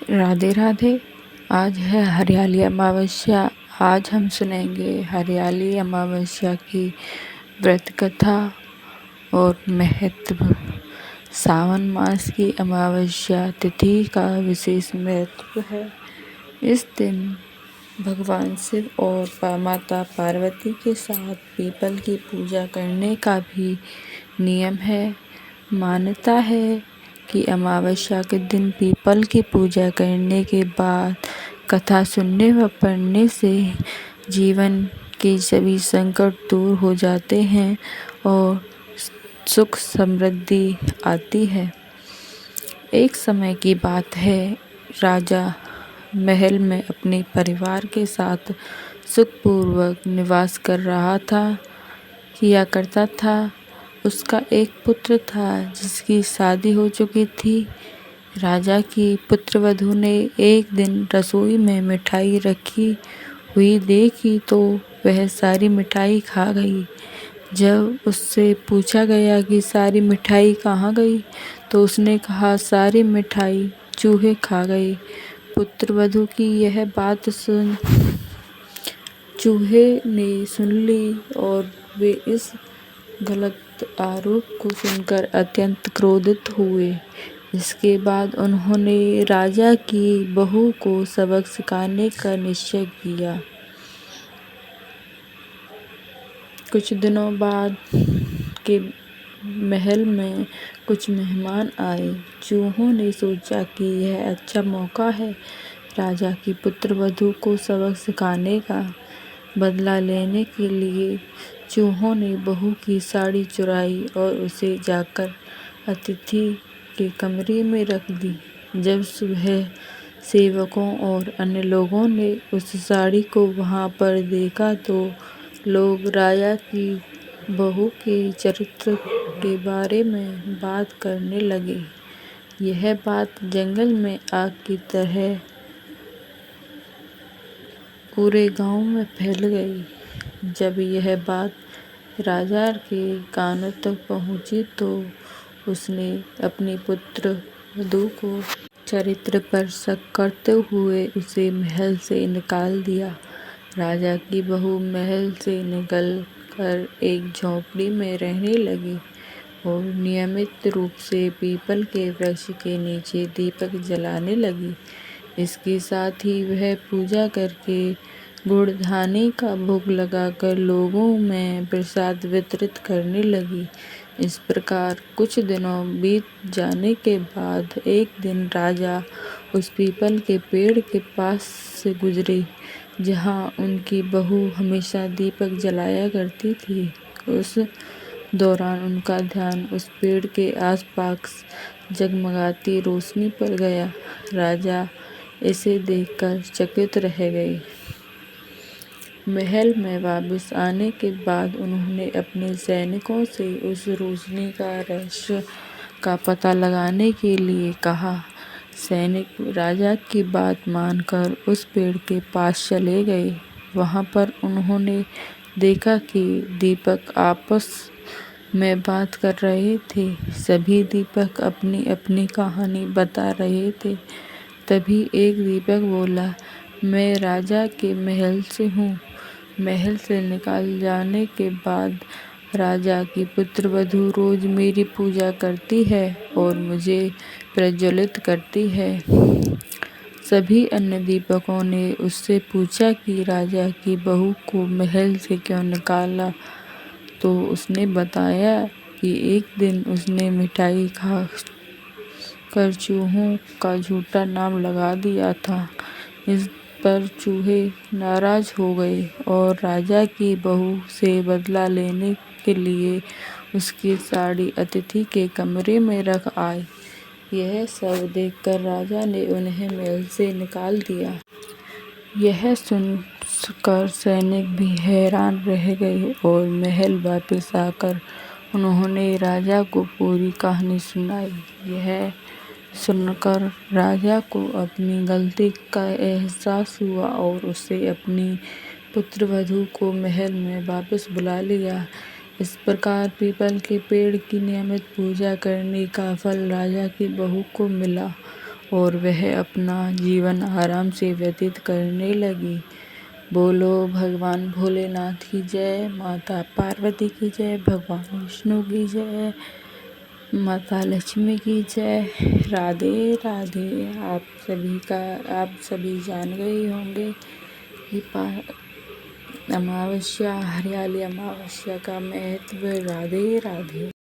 राधे राधे। आज है हरियाली अमावस्या। आज हम सुनेंगे हरियाली अमावस्या की व्रत कथा और महत्व। सावन मास की अमावस्या तिथि का विशेष महत्व है। इस दिन भगवान शिव और माता पार्वती के साथ पीपल की पूजा करने का भी नियम है। मान्यता है कि अमावस्या के दिन पीपल की पूजा करने के बाद कथा सुनने व पढ़ने से जीवन के सभी संकट दूर हो जाते हैं और सुख समृद्धि आती है। एक समय की बात है, राजा महल में अपने परिवार के साथ सुखपूर्वक निवास किया करता था। उसका एक पुत्र था जिसकी शादी हो चुकी थी। राजा की पुत्रवधू ने एक दिन रसोई में मिठाई रखी हुई देखी तो वह सारी मिठाई खा गई। जब उससे पूछा गया कि सारी मिठाई कहाँ गई, तो उसने कहा सारी मिठाई चूहे खा गए। पुत्रवधू की यह बात सुन चूहे ने सुन ली और वे इस गलत आरोप को सुनकर अत्यंत क्रोधित हुए। इसके बाद उन्होंने राजा की बहू को सबक सिखाने का निश्चय किया। कुछ दिनों बाद के महल में कुछ मेहमान आए। चूहों ने सोचा कि यह अच्छा मौका है राजा की पुत्रवधू को सबक सिखाने का। बदला लेने के लिए चूहों ने बहू की साड़ी चुराई और उसे जाकर अतिथि के कमरे में रख दी। जब सुबह सेवकों और अन्य लोगों ने उस साड़ी को वहां पर देखा तो लोग राजा की बहू के चरित्र के बारे में बात करने लगे। यह बात जंगल में आग की तरह पूरे गांव में फैल गई। जब यह बात राजा के कानों तक पहुंची तो उसने अपनी पुत्रवधू को चरित्र पर शक करते हुए उसे महल से निकाल दिया। राजा की बहू महल से निकल कर एक झोंपड़ी में रहने लगी और नियमित रूप से पीपल के वृक्ष के नीचे दीपक जलाने लगी। इसके साथ ही वह पूजा करके गुड़ धानी का भोग लगाकर लोगों में प्रसाद वितरित करने लगी। इस प्रकार कुछ दिनों बीत जाने के बाद एक दिन राजा उस पीपल के पेड़ के पास से गुजरे जहां उनकी बहू हमेशा दीपक जलाया करती थी। उस दौरान उनका ध्यान उस पेड़ के आसपास जगमगाती रोशनी पर गया। राजा इसे देखकर चकित रह गए। महल में वापस आने के बाद उन्होंने अपने सैनिकों से उस रोशनी का रहस्य का पता लगाने के लिए कहा। सैनिक राजा की बात मानकर उस पेड़ के पास चले गए। वहां पर उन्होंने देखा कि दीपक आपस में बात कर रहे थे। सभी दीपक अपनी अपनी कहानी बता रहे थे। तभी एक दीपक बोला, मैं राजा के महल से हूँ। महल से निकाल जाने के बाद राजा की पुत्रवधू रोज मेरी पूजा करती है और मुझे प्रज्वलित करती है। सभी अन्य दीपकों ने उससे पूछा कि राजा की बहू को महल से क्यों निकाला, तो उसने बताया कि एक दिन उसने मिठाई खा कर चूहों का झूठा नाम लगा दिया था। इस पर चूहे नाराज हो गए और राजा की बहू से बदला लेने के लिए उसकी साड़ी अतिथि के कमरे में रख आए। यह सब देखकर राजा ने उन्हें महल से निकाल दिया। यह सुनकर सैनिक भी हैरान रह गए और महल वापस आकर उन्होंने राजा को पूरी कहानी सुनाई। यह सुनकर राजा को अपनी गलती का एहसास हुआ और उसे अपनी पुत्रवधू को महल में वापस बुला लिया। इस प्रकार पीपल के पेड़ की नियमित पूजा करने का फल राजा की बहू को मिला और वह अपना जीवन आराम से व्यतीत करने लगी। बोलो भगवान भोलेनाथ की जय, माता पार्वती की जय, भगवान विष्णु की जय, माता लक्ष्मी की जय। राधे राधे। आप सभी जान गए होंगे कि अमावस्या, हरियाली अमावस्या का महत्व। राधे राधे।